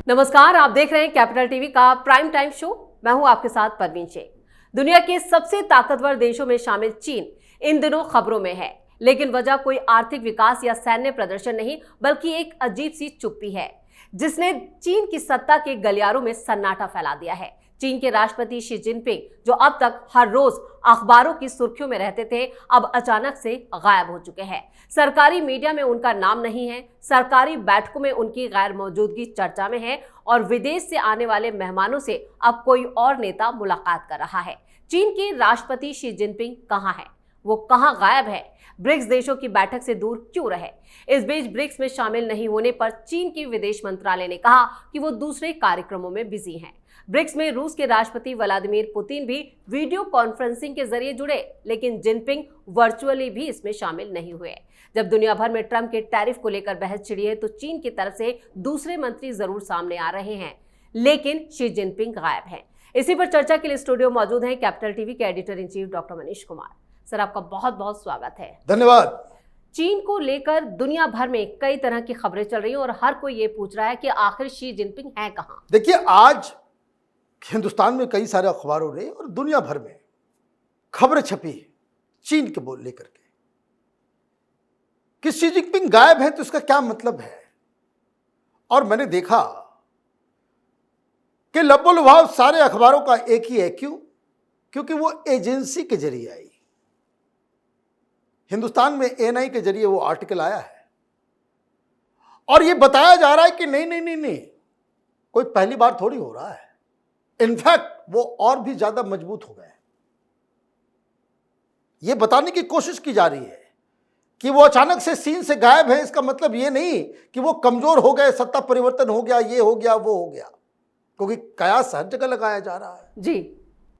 नमस्कार, आप देख रहे हैं कैपिटल टीवी का प्राइम टाइम शो। मैं हूं आपके साथ परवीन शेख। दुनिया के सबसे ताकतवर देशों में शामिल चीन इन दिनों खबरों में है, लेकिन वजह कोई आर्थिक विकास या सैन्य प्रदर्शन नहीं, बल्कि एक अजीब सी चुप्पी है जिसने चीन की सत्ता के गलियारों में सन्नाटा फैला दिया है। चीन के राष्ट्रपति शी जिनपिंग, जो अब तक हर रोज अखबारों की सुर्खियों में रहते थे, अब अचानक से गायब हो चुके हैं। सरकारी मीडिया में उनका नाम नहीं है, सरकारी बैठकों में उनकी गैर मौजूदगी चर्चा में है और विदेश से आने वाले मेहमानों से अब कोई और नेता मुलाकात कर रहा है। चीन के राष्ट्रपति शी जिनपिंग कहां है? वो कहां गायब है? ब्रिक्स देशों की बैठक से दूर क्यों रहे? इस बीच ब्रिक्स में शामिल नहीं होने पर चीन के विदेश मंत्रालय ने कहा कि वो दूसरे कार्यक्रमों में बिजी हैं। ब्रिक्स में रूस के राष्ट्रपति व्लादिमीर पुतिन भी वीडियो कॉन्फ्रेंसिंग के जरिए जुड़े, लेकिन जिनपिंग वर्चुअली भी इसमें शामिल नहीं हुए। जब दुनिया भर में ट्रंप के टैरिफ को लेकर बहस छिड़ी है, तो चीन की तरफ से दूसरे मंत्री जरूर सामने आ रहे हैं, लेकिन शी जिनपिंग गायब हैं। इसी पर चर्चा के लिए स्टूडियो मौजूद हैं कैपिटल टीवी के editor in chief doctor Manish Kumar. Sir, आपका बहुत बहुत स्वागत है। धन्यवाद। चीन को लेकर दुनिया भर में कई तरह की खबरें चल रही हैं और हर कोई ये पूछ रहा है कि आखिर शी जिनपिंग है कहां? देखिए, आज हिंदुस्तान में कई सारे अखबारों ने और दुनिया भर में खबरें छपी है चीन के बोल लेकर के कि शी जिनपिंग गायब है, तो इसका क्या मतलब है। और मैंने देखा कि लबोलुभाव सारे अखबारों का एक ही है। क्यों? क्योंकि वो एजेंसी के जरिए आई। हिंदुस्तान में एएनआई के जरिए वो आर्टिकल आया है और ये बताया जा रहा है कि नहीं नहीं नहीं नहीं, कोई पहली बार थोड़ी हो रहा है। इनफैक्ट वो और भी ज्यादा मजबूत हो गए। ये बताने की कोशिश की जा रही है कि वो अचानक से सीन से गायब है। इसका मतलब ये नहीं कि वो कमजोर हो गए, सत्ता परिवर्तन हो गया, ये हो गया, वो हो गया, क्योंकि कयास हर जगह लगाया जा रहा है जी।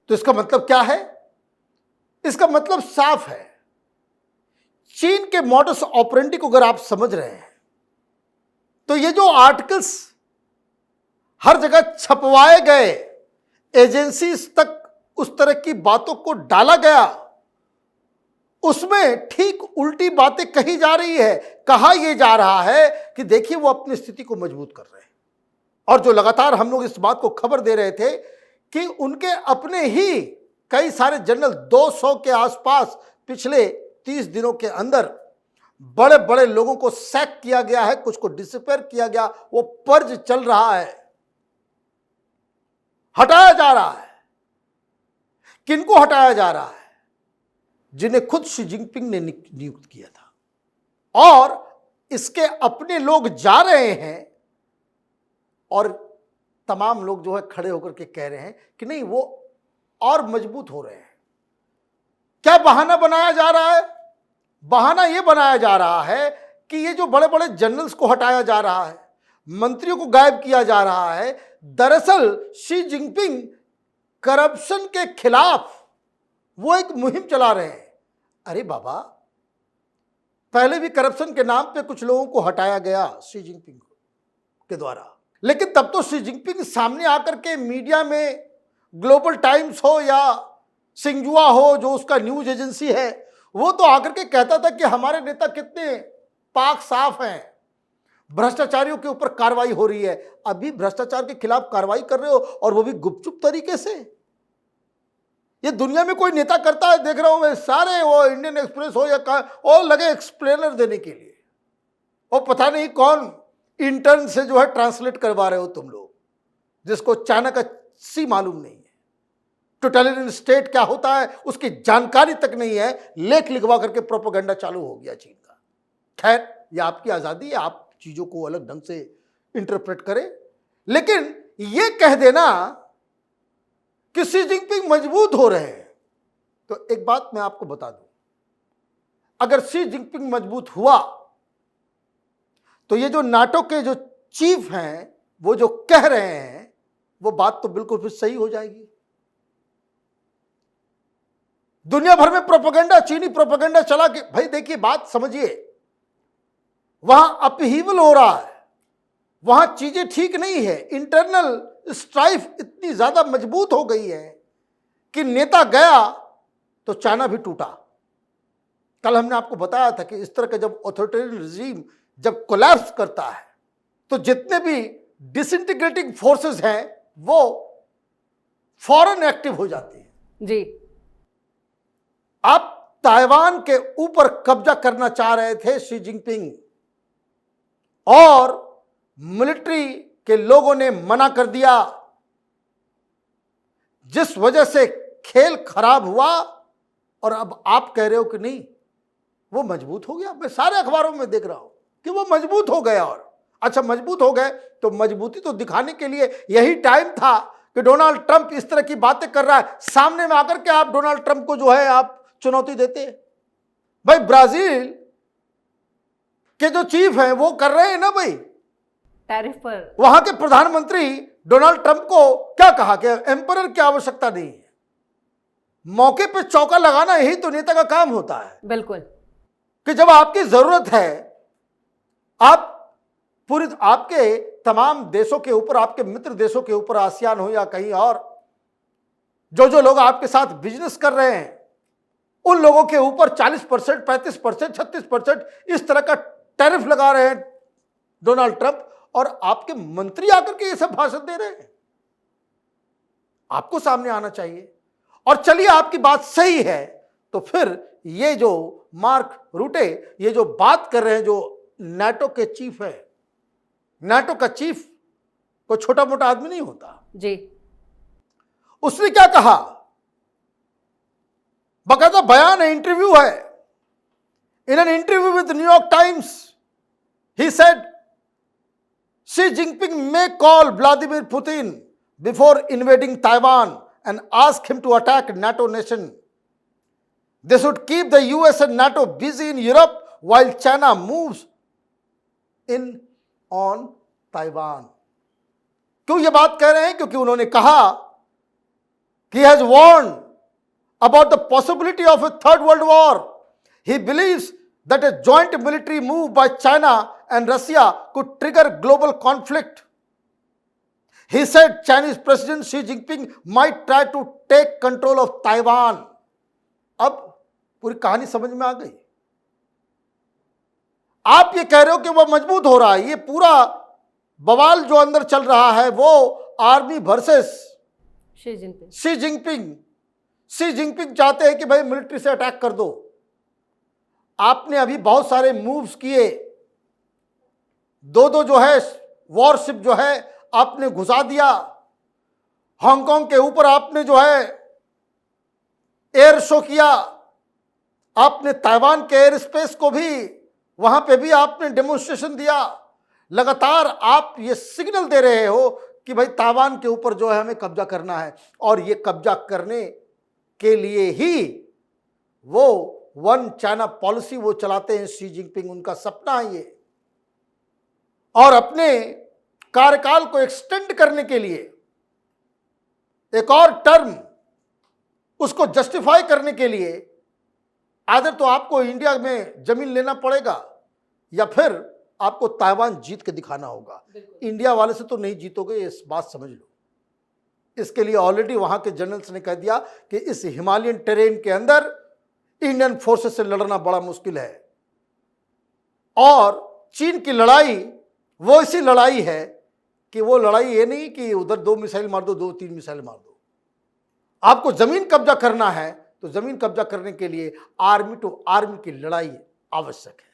तो इसका मतलब क्या है? इसका मतलब साफ है। चीन के मॉडस ऑपरेंडी को अगर आप समझ रहे हैं, तो ये जो आर्टिकल्स हर जगह छपवाए गए, एजेंसीज तक उस तरह की बातों को डाला गया, उसमें ठीक उल्टी बातें कही जा रही है। कहा यह जा रहा है कि देखिए, वो अपनी स्थिति को मजबूत कर रहे हैं। और जो लगातार हम लोग इस बात को खबर दे रहे थे कि उनके अपने ही कई सारे जनरल, 200 के आसपास पिछले 30 दिनों के अंदर बड़े बड़े लोगों को सैक किया गया है, कुछ को डिसअपीयर किया गया, वो पर्ज चल रहा है, हटाया जा रहा है। किनको हटाया जा रहा है? जिन्हें खुद शी जिनपिंग ने नियुक्त किया था। और इसके अपने लोग जा रहे हैं और तमाम लोग जो है खड़े होकर के कह रहे हैं कि नहीं, वो और मजबूत हो रहे हैं। क्या बहाना बनाया जा रहा है? बहाना यह बनाया जा रहा है कि ये जो बड़े बड़े जनरल्स को हटाया जा रहा है, मंत्रियों को गायब किया जा रहा है, दरअसल शी जिनपिंग करप्शन के खिलाफ वो एक मुहिम चला रहे हैं। अरे बाबा, पहले भी करप्शन के नाम पे कुछ लोगों को हटाया गया शी जिनपिंग के द्वारा, लेकिन तब तो शी जिनपिंग सामने आकर के मीडिया में, ग्लोबल टाइम्स हो या सिंगजुआ हो जो उसका न्यूज एजेंसी है, वो तो आकर के कहता था कि हमारे नेता कितने पाक साफ हैं, भ्रष्टाचारियों के ऊपर कार्रवाई हो रही है। अभी भ्रष्टाचार के खिलाफ कार्रवाई कर रहे हो और वो भी गुपचुप तरीके से। ये दुनिया में कोई नेता करता है? देख रहा हूं मैं, सारे वो इंडियन एक्सप्रेस हो या और लगे एक्सप्लेनर देने के लिए, और पता नहीं कौन इंटर्न से जो है ट्रांसलेट करवा रहे हो तुम लोग, जिसको चाइना का सी मालूम नहीं है, टोटलिटरियन स्टेट क्या होता है उसकी जानकारी तक नहीं है, लेख लिखवा करके प्रोपेगेंडा चालू हो गया चीन का। खैर, ये आपकी आजादी है, आप चीजों को अलग ढंग से इंटरप्रेट करें, लेकिन ये कह देना कि शी जिनपिंग मजबूत हो रहे हैं, तो एक बात मैं आपको बता दूं, अगर शी जिनपिंग मजबूत हुआ तो ये जो नाटो के जो चीफ हैं, वो जो कह रहे हैं, वो बात तो बिल्कुल फिर सही हो जाएगी। दुनिया भर में प्रोपेगेंडा, चीनी प्रोपेगेंडा चला कि भाई देखिए, बात समझिए, वहां अपहीवल हो रहा है, वहां चीजें ठीक नहीं है, इंटरनल स्ट्राइफ इतनी ज्यादा मजबूत हो गई है कि नेता गया तो चाइना भी टूटा। कल हमने आपको बताया था कि इस तरह का जब ऑथोरिटेरियन रिजीम जब कोलैप्स करता है, तो जितने भी डिसइंटीग्रेटिंग फोर्सेस हैं वो फौरन एक्टिव हो जाती हैं। जी। आप ताइवान के ऊपर कब्जा करना चाह रहे थे शी जिनपिंग, और मिलिट्री के लोगों ने मना कर दिया, जिस वजह से खेल खराब हुआ। और अब आप कह रहे हो कि नहीं वो मजबूत हो गया। मैं सारे अखबारों में देख रहा हूं कि वो मजबूत हो गया। और अच्छा, मजबूत हो गए तो मजबूती तो दिखाने के लिए यही टाइम था कि डोनाल्ड ट्रंप इस तरह की बातें कर रहा है, सामने में आकर के आप डोनाल्ड ट्रंप को जो है आप चुनौती देते हैं। भाई ब्राजील के जो चीफ हैं वो कर रहे हैं ना भाई टैरिफ पर। वहां के प्रधानमंत्री डोनाल्ड ट्रंप को क्या कहा कि एम्परर की आवश्यकता नहीं है। मौके पे चौका लगाना यही तो नेता का काम होता है। बिल्कुल। कि जब आपकी जरूरत है, आप पूरी आपके तमाम देशों के ऊपर, आपके मित्र देशों के ऊपर, आसियान हो या कहीं और, जो लोग आपके साथ बिजनेस कर रहे हैं उन लोगों के ऊपर 40%, 35%, 36% इस तरह का टैरिफ लगा रहे हैं डोनाल्ड ट्रंप, और आपके मंत्री आकर के ये सब भाषण दे रहे हैं। आपको सामने आना चाहिए। और चलिए आपकी बात सही है तो फिर ये जो मार्क रूटे ये जो बात कर रहे हैं, जो नाटो के चीफ है, नाटो का चीफ कोई छोटा मोटा आदमी नहीं होता जी। उसने क्या कहा, बकायदा बयान है, इंटरव्यू है। In an interview with New York times he said Xi Jinping may call Vladimir Putin before invading Taiwan and ask him to attack NATO nation. They should keep the US and NATO busy in Europe while China moves in on Taiwan. क्यों ये बात कह रहे हैं? क्योंकि उन्होंने कहा कि he has warned about the possibility of a third world war. He believes that a joint military move by China and Russia could trigger global conflict. He said Chinese President Xi Jinping might try to take control of Taiwan. अब पूरी कहानी समझ में आ गई। आप ये कह रहे हो कि वह मजबूत हो रहा है। ये पूरा बवाल जो अंदर चल रहा है वो army versus Xi Jinping. Xi Jinping चाहते हैं कि भाई मिलिट्री से अटैक कर दो। आपने अभी बहुत सारे मूव्स किए, दो जो है वॉरशिप जो है आपने घुसा दिया। हांगकांग के ऊपर आपने जो है एयर शो किया। आपने ताइवान के एयर स्पेस को भी वहां पे भी आपने डेमोन्स्ट्रेशन दिया। लगातार आप ये सिग्नल दे रहे हो कि भाई ताइवान के ऊपर जो है हमें कब्जा करना है, और ये कब्जा करने के लिए ही वो वन चाइना पॉलिसी वो चलाते हैं शी जिनपिंग। उनका सपना है ये, और अपने कार्यकाल को एक्सटेंड करने के लिए एक और टर्म उसको जस्टिफाई करने के लिए आदर तो आपको इंडिया में जमीन लेना पड़ेगा या फिर आपको ताइवान जीत के दिखाना होगा। इंडिया वाले से तो नहीं जीतोगे, इस बात समझ लो। इसके लिए ऑलरेडी वहां के जनरल्स ने कह दिया कि इस हिमालयन टेरेन के अंदर इंडियन फोर्सेस से लड़ना बड़ा मुश्किल है। और चीन की लड़ाई वो ऐसी लड़ाई है कि वो लड़ाई ये नहीं कि उधर 2 मिसाइल मार दो, 2-3 मिसाइल मार दो। आपको जमीन कब्जा करना है तो जमीन कब्जा करने के लिए आर्मी टू आर्मी की लड़ाई आवश्यक है।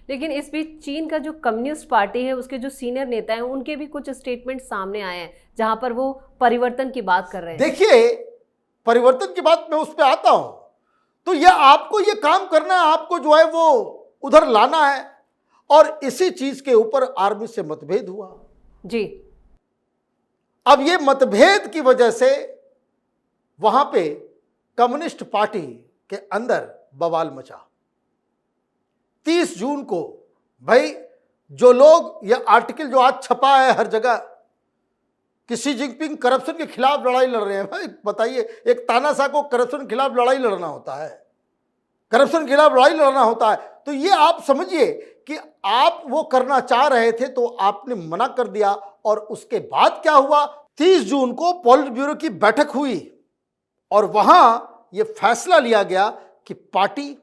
लेकिन इस बीच चीन का जो कम्युनिस्ट पार्टी है उसके जो सीनियर नेता हैं उनके भी कुछ स्टेटमेंट सामने आए हैं जहां पर वो परिवर्तन की बात कर रहे हैं। देखिए, परिवर्तन की बात मैं उस पर आता हूं, तो ये आपको ये काम करना है, आपको जो है वो उधर लाना है, और इसी चीज के ऊपर आर्मी से मतभेद हुआ जी। अब ये मतभेद की वजह से वहां पे कम्युनिस्ट पार्टी के अंदर बवाल मचा। 30 जून को भाई जो लोग ये आर्टिकल जो आज छपा है हर जगह कि शी जिनपिंग करप्शन के खिलाफ लड़ाई लड़ रहे हैं। भाई बताइए, एक तानाशाह को करप्शन के खिलाफ लड़ाई लड़ना होता है, करप्शन के खिलाफ लड़ाई लड़ना होता है। तो ये आप समझिए कि आप वो करना चाह रहे थे तो आपने मना कर दिया, और उसके बाद क्या हुआ, 30 जून को पॉलिट ब्यूरो की बैठक हुई और वहां ये फैसला लिया गया कि पार्टी,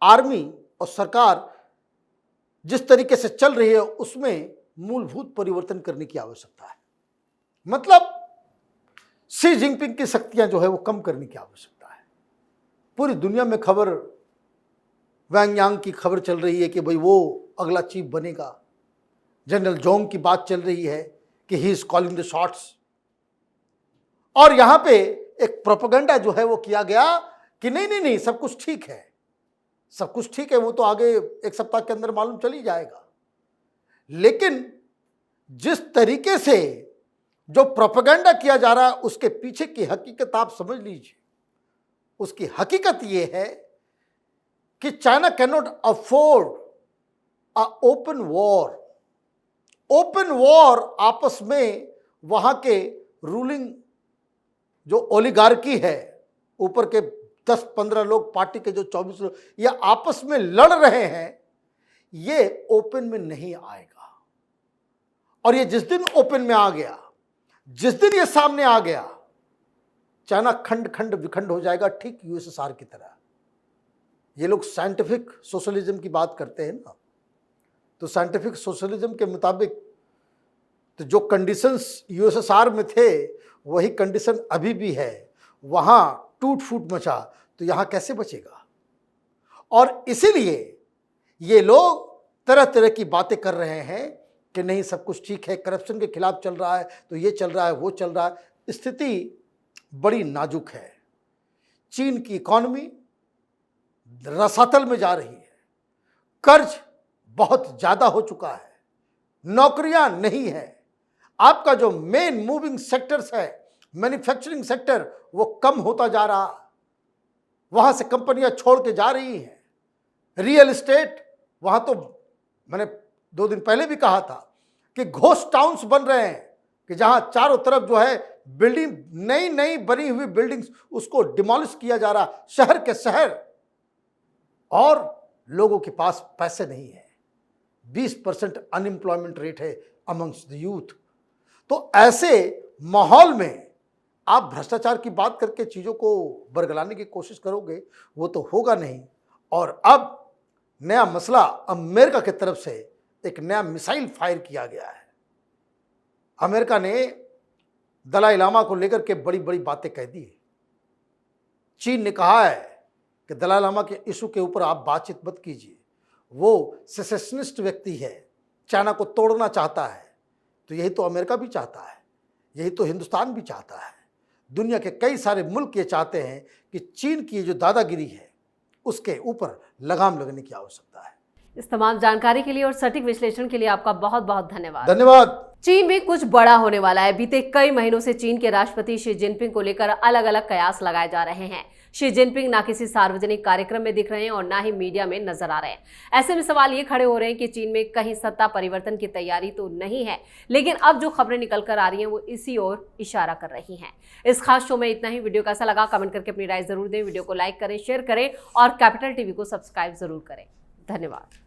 आर्मी और सरकार जिस तरीके से चल रही है उसमें मूलभूत परिवर्तन करने की आवश्यकता है। मतलब शी जिनपिंग की शक्तियां जो है वो कम करने की आवश्यकता है। पूरी दुनिया में खबर, वैंग यांग की खबर चल रही है कि भाई वो अगला चीफ बनेगा। जनरल जोंग की बात चल रही है कि he is calling the shots. और यहां पे एक प्रोपेगेंडा जो है वो किया गया कि नहीं नहीं नहीं, सब कुछ ठीक है, सब कुछ ठीक है, वो तो आगे एक सप्ताह के अंदर मालूम चल ही जाएगा। लेकिन जिस तरीके से जो प्रोपेगेंडा किया जा रहा है उसके पीछे की हकीकत आप समझ लीजिए। उसकी हकीकत यह है कि China can not afford a open war. Open war आपस में वहां के रूलिंग जो ओलिगार्की है, ऊपर के 10-15 लोग, पार्टी के जो 24 लोग, ये आपस में लड़ रहे हैं, ये ओपन में नहीं आएगा। और ये जिस दिन ओपन में आ गया, जिस दिन ये सामने आ गया, चाइना खंड खंड विखंड हो जाएगा, ठीक यूएसएसआर की तरह। ये लोग साइंटिफिक सोशलिज्म की बात करते हैं ना, तो साइंटिफिक सोशलिज्म के मुताबिक तो जो कंडीशंस यूएसएसआर में थे वही कंडीशन अभी भी है। वहां टूट फूट मचा, तो यहां कैसे बचेगा? और इसीलिए ये लोग तरह तरह की बातें कर रहे हैं कि नहीं सब कुछ ठीक है, करप्शन के खिलाफ चल रहा है, तो ये चल रहा है, वो चल रहा है। स्थिति बड़ी नाजुक है। चीन की इकॉनमी रसातल में जा रही है, कर्ज बहुत ज्यादा हो चुका है, नौकरियां नहीं है, आपका जो मेन मूविंग सेक्टर्स है, मैन्युफैक्चरिंग सेक्टर, वो कम होता जा रहा है, वहां से कंपनियां छोड़ के जा रही हैं। रियल एस्टेट, वहां तो मैंने 2 दिन पहले भी कहा था कि घोस्ट टाउन्स बन रहे हैं, कि जहां चारों तरफ जो है बिल्डिंग, नई नई बनी हुई बिल्डिंग्स, उसको डिमोलिश किया जा रहा, शहर के शहर, और लोगों के पास पैसे नहीं है। 20% अनएम्प्लॉयमेंट रेट है अमंग्स द यूथ। तो ऐसे माहौल में आप भ्रष्टाचार की बात करके चीज़ों को बरगलाने की कोशिश करोगे, वो तो होगा नहीं। और अब नया मसला अमेरिका की तरफ से एक नया मिसाइल फायर किया गया है। अमेरिका ने दलाई लामा को लेकर के बड़ी बड़ी बातें कह दी। चीन ने कहा है कि दलाई लामा के इशू के ऊपर आप बातचीत मत कीजिए, वो सेसेशनिस्ट व्यक्ति है, चाइना को तोड़ना चाहता है। तो यही तो अमेरिका भी चाहता है, यही तो हिंदुस्तान भी चाहता है, दुनिया के कई सारे मुल्क ये चाहते हैं कि चीन की जो दादागिरी है उसके ऊपर लगाम लगने की आवश्यकता है। इस तमाम जानकारी के लिए और सटीक विश्लेषण के लिए आपका बहुत बहुत धन्यवाद। धन्यवाद। चीन में कुछ बड़ा होने वाला है। बीते कई महीनों से चीन के राष्ट्रपति शी जिनपिंग को लेकर अलग अलग कयास लगाए जा रहे हैं। शी जिनपिंग ना किसी सार्वजनिक कार्यक्रम में दिख रहे हैं और ना ही मीडिया में नजर आ रहे हैं। ऐसे में सवाल ये खड़े हो रहे हैं कि चीन में कहीं सत्ता परिवर्तन की तैयारी तो नहीं है, लेकिन अब जो खबरें निकल कर आ रही हैं वो इसी ओर इशारा कर रही हैं। इस खास शो में इतना ही। वीडियो कैसा लगा कमेंट करके अपनी राय जरूर दें। वीडियो को लाइक करें, शेयर करें और कैपिटल टीवी को सब्सक्राइब जरूर करें। धन्यवाद।